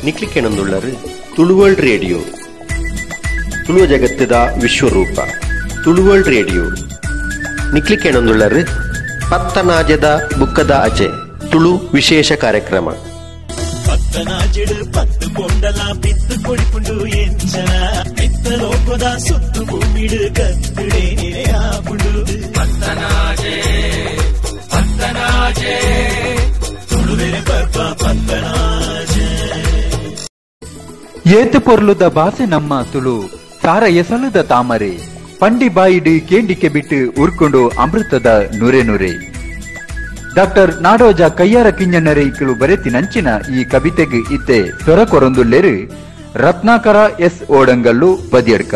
ನಿಕ್ಲಿಕ್ಕೆನೊಂದುಳ್ಳರು Tulu world radio ತುಳುವ ಜಗತ್ತದ ವಿಶ್ವರೂಪ Tulu world radio ನಿಕ್ಲಿಕ್ಕೆನೊಂದುಳ್ಳರು ಪತ್ತನಾಜದ ಬುಕ್ಕದ ಅಜೆ Tulu ವಿಶೇಷ ಕಾರ್ಯಕ್ರಮ ಪತ್ತನಾಜೆಡು ಪತ್ತು ಕೊಂಡಲ ಬಿತ್ತು ಕೊಡಿಪುಂಡು ಎಂಚನ ಬಿತ್ತ ಲೋಕದ ಸುತ್ತು ಭೂಮಿಡು ಕತ್ತುಡೆ ಆಪುಂಡು ಪತ್ತನಾಜೆ ಪತ್ತನಾಜೆ ತುಳುವೆರೆ ಪರ್ಪ ಪತ್ತನಾಜೆ ಏತು ಪೊರ್ಲುದ ಭಾಷೆ ನಮ್ಮ ತುಳು ಸಾರ ಎಸಲದ ತಾಮರೆ ಪಂಡಿ ಬಾಯಿಡು ಕೇಂಡಿಕೆ ಬಿಟ್ಟು ಉರ್ಕೊಂಡು ಅಮೃತದ ನುರೆ ನುರೆ. ಡಾಕ್ಟರ್ ನಾಡೋಜ ಕಯ್ಯಾರ ಕಿಂಜನರೆ ಇಕ್ಕಳು ಬರೆತಿನಂಚಿನ ಈ ಕವಿತೆಗೆ ಇತ್ತೆ ಸ್ವರ ಕೊರೊಂದುಲ್ಲೇರು ರತ್ನಾಕರ ಎಸ್ ಓಡಂಗಲ್ಲು ಬದಿಯಡ್ಕ.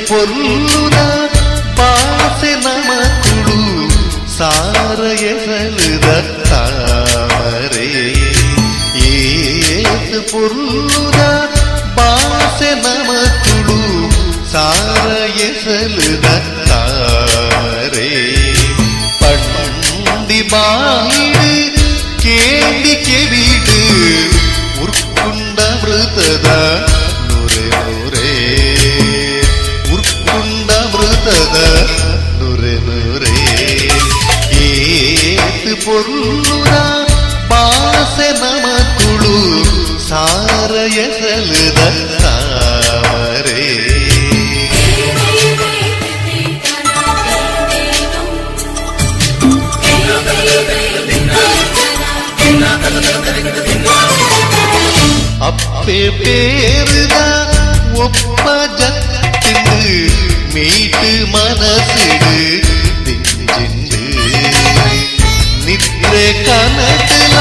ಪೊರ್ಲುದ ಭಾಷೆ ನಮ ತುಳು ಸಾರ ಎಸಲುದ ತಾಮರೆ ಏತು ಪೊರ್ಲುದ ಭಾಷೆ ನಮ ತುಳು ಸಾರ ಎಸಲುದ ತಾಮರೆ ಪಂಡಿ ಬಾಯಿಡು ಕೇಳಿಕೆ ಬಿಡು ಉರ್ಕುಂಡ ಮೃತದ ನುರೆ ನುರೆ ಮೃತದ ನುರೆ ನುರೆ ಏತು ಪೊರ್ಲುದ ಭಾಷೆ ನಮ ತುಳು ಸಾರ ಎಸಲುದ ತಾಮರೆ ಅಪ್ಪೆ பேருದ ಒಬ್ಬ ಜತ್ತಿಂದು மீட்டு மனசிடு திஞ்சிண்டு நித்ரே கனட்டுல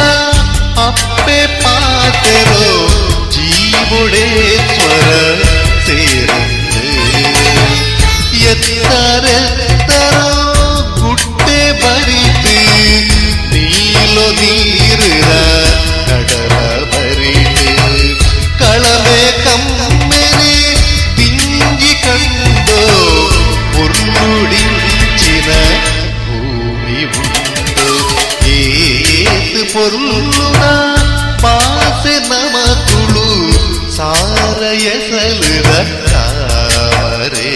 அப்பே பாட்டரோ ஜீவுடேஸ்வர சேரந்து ಎತ್ತರೆತ್ತರೋ ಗುಡ್ಡೆ ಬರಿತು ನೀಲೋ ನೀರಿನ ಕಡಲ ಬರಿತು ಕಳವೆ ಕಮ್ಮೆನೆ ಪಿಂಜಿ ಕಂಡೋ ಪೊರ್ಲುಡಿಂಚಿನ ಭೂಮಿ ಉಂಡು ಏತು ಪೊರ್ಲುನ ಭಾಷೆ ನಮ ತುಳು ಸಾರ ಎಸಲುದ ತಾಮರೆ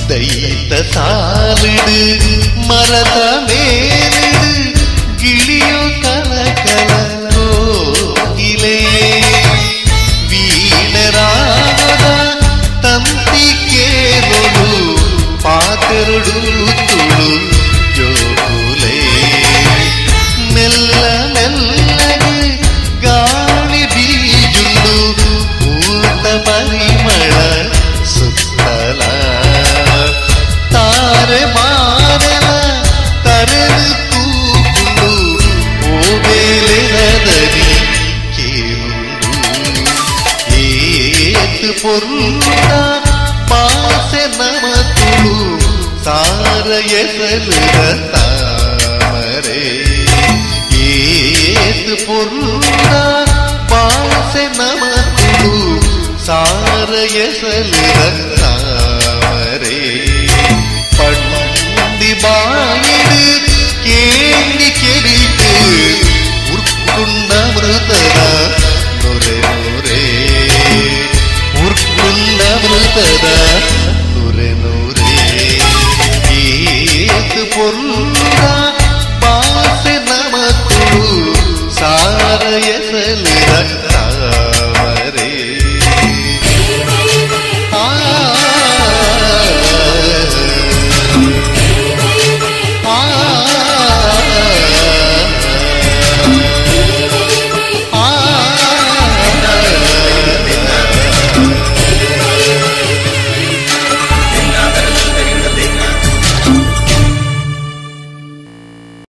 ದೈತ ಸಾಲಿಡು ಮರದ ಮೇಲಿಡು ಗಿಳಿಯು ಕಲ ಕಲ ಕೋಗಿಲೆ ವೀಣರಾಗದ ತಂತಿ ಕೇರಳು ಪಾತೆರಡು ತುಳು ಜೋಗುಲೆ ಮೆಲ್ಲ ಮೆಲ್ಲಗೆ ಗಾಳಿ ಬೀಜುಂಡು ಊಟ ಪರಿಮಳ ಸುತ್ತಲ ತಾರೆ ಮಾರಲ ತರೆದು ತೂಗುಂಡು ಓಬೇಲೆನದನಿ ಕೇಳುಂಡು ಏತು ಪೊರ್ಲುದ ಭಾಷೆ ನಮ ತುಳು ಸಾರ ಎಸಲುದ ತಾಮರೆ ಏತು ಪೊರ್ಲುದ ಭಾಷೆ ನಮ ತುಳು ಸಾರ ಎಸಲುದ ತಾಮರೆ ಪಂಡಿ ಬಾಯಿಡು ಕೇಳಿ ಕೆಡಿತು ಉರ್ಕುಂಡ ಮೃತದ ನುರೆ ನುರೆ ಉರ್ಕುಂಡ ಮೃತದ ನುರೆ ನುರೆ ಏತು ಪೊರ್ಲುದ ಭಾಷೆ ನಮ ತುಳು ಸಾರ ಎಸಲುದ